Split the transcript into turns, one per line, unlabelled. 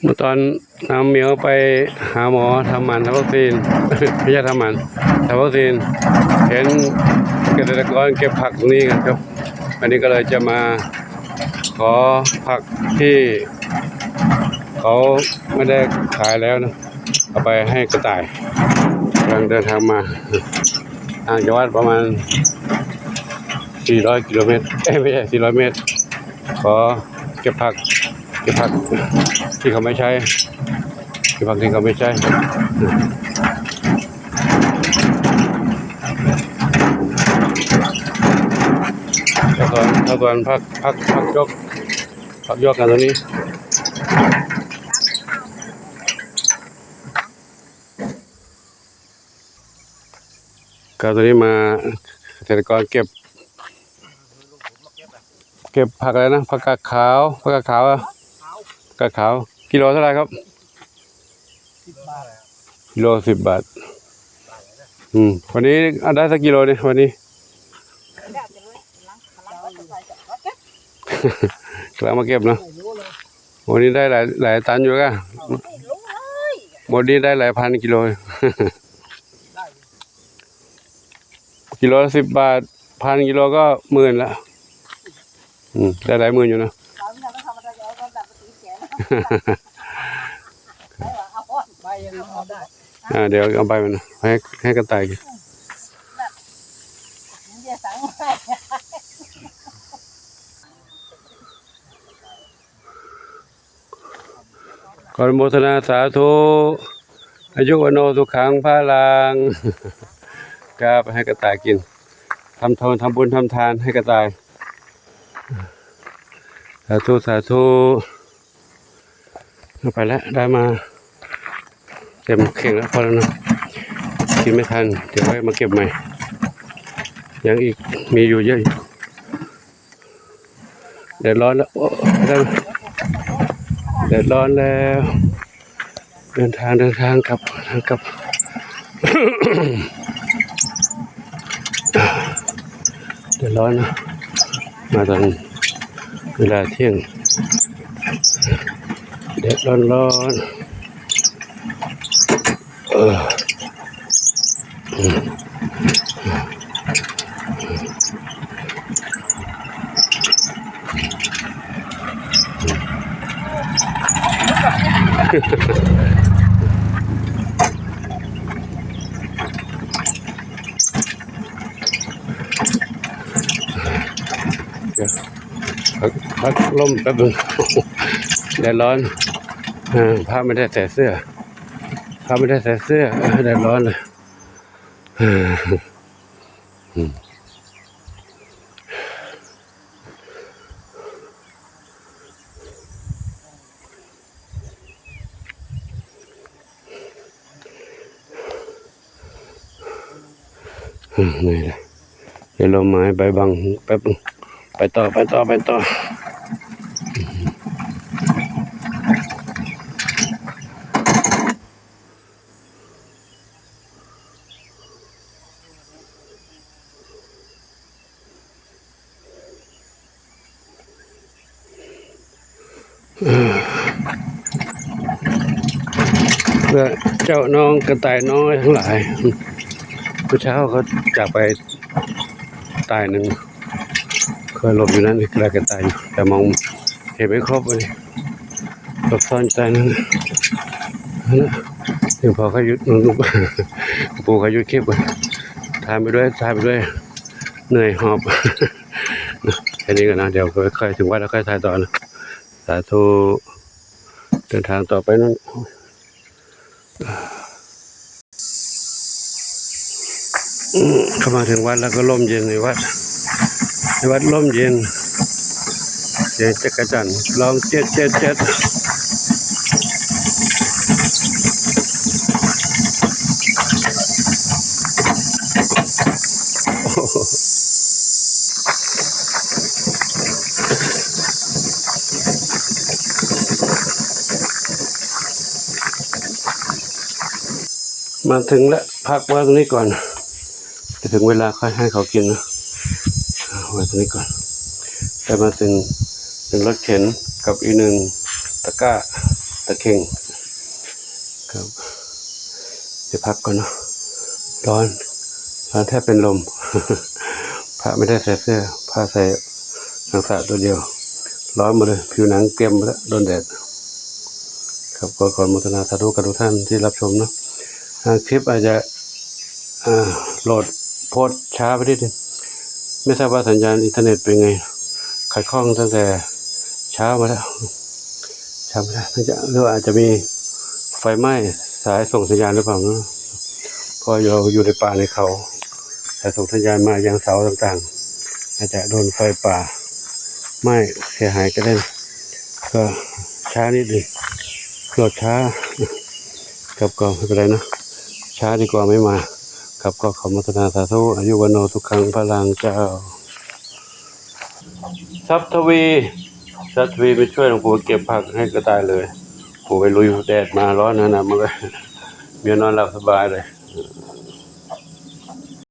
เมื่อตอนน้ำเหมียวไปหาหมอทำหมันทำวัคซีน ไม่ใช่ทำหมันทำวัคซีนเห็นเกษตรกรเก็บผักตรงนี้กันครับอันนี้ก็เลยจะมาขอผักที่เขาไม่ได้ขายแล้วนะเอาไปให้กระต่ายกำลังเดินทางมาห่างจากวัดประมาณ400 กิโลเมตรไม่ใช่400 เมตรขอเก็บผักที่เขาไม่ใช้เก็บผักที่เขาไม่ใช้แล้วก่อนพักยกกันตรงนี้ก็ตอนนี้มาเกษตรกรเก็บผักอะไรนะผักกาดขาวกิโลเท่าไหร่ครับกิโล10 บาทวันนี้ได้สักกิโลเนี่ยวันนี้กำลังมาเก็บเนาะวันนี้ได้หลายตันอยู่กันวันนี้ได้หลายพันกิโลกิโลละ10 บาทพันกิโลก็10,000ละได้หลายหมื่นอยู่นะเดี๋ยวเอาไปมันให้กระต่ายกินขออนุโมทนาสาธุอายุวันโนสุขังพระลังก็ไปให้กระต่ายกินทำบุญทำทานให้กระต่ายสาธุไปแล้วได้มาเต็มเข่งแล้วพอแล้วนะกินไม่ทันเดี๋ยวไว้มาเก็บใหม่ยังอีกมีอยู่เยอะเดือดร้อนแล้วเดือดร้อนแล้วเดินทางกลับเดือดร้อนนะมาตอนเวลาเที่ยงเดือดร้อนพักลมแป๊บนึงแดดร้อนผ้าไม่ได้ใส่เสื้อแดดร้อนเลยนี่แหละเดี๋ยวลมไม้ใบบังแป๊บนึงไปต่อเพื่อเจ้าน้องกระต่ายน้อยทั้งหลายเมื่อเช้าเขาจากไปตายหนึ่งเคยหลบอยู่นั่นกระต่ายอยู่แต่มองเห็นไม่ครบเลยหลบซ่อนใจนั่นถึงพอเขายุดปูเขายุดคลิปเลยทายไปด้วยเหนื่อยหอบแค่นี้ก่อนนะเดี๋ยวค่อยถึงวัดแล้วค่อยถ่ายต่อนะสาธุเดินทางต่อไปนั่นเข้ามาถึงวัดแล้วก็ร่มเย็นในวัดร่มเย็นเสียงจักรจั่นร้องเจ็ดมาถึงแล้วพักไว้ตรงนี้ก่อนจะถึงเวลาค่อยให้เขากินนะไว้ตรงนี้ก่อนแต่มาถึงรถเข็นกับอีกหนึ่งตะกร้า ตะเข่งครับเดี๋ยวพักก่อนเนาะร้อนแทบเป็นลม พระไม่ได้ใส่เสื้อผ้าใส่หนังสะตัวเดียวร้อนหมดเลยผิวหนังเกรียมแล้วโดนแดดครับก็ขออนุโมทนาสาธุกับทุกท่านที่รับชมเนาะคลิปอาจจะโหลดโพสต์ช้าไปนิดนึงไม่ทราบว่าสัญญาณอินเทอร์เน็ตเป็นไงขัดข้องตั้งแต่เช้ามาแล้วเช้ามาแล้วหรือว่าอาจจะมีไฟไหม้สายส่งสัญญาณหรือเปล่าเนาะพอเราอยู่ในป่าในเขาสายส่งสัญญาณมายังเสาต่างๆอาจจะโดนไฟป่าไหม้เสียหายก็ได้ก็ช้านิดนึงโหลดช้าครับก็ไม่เป็นไรนะช้าดีกว่าไม่มาครับก็ขออนุโมทนาสาธุอายุวันโนทุกครั้งพลังเจ้าทรัพย์ทวีไปช่วยหลวงปู่เก็บผักให้กระต่ายเลยปู่ไปลุยแดดมาร้อนนะมันเลยเมียนอนหลับสบายเลย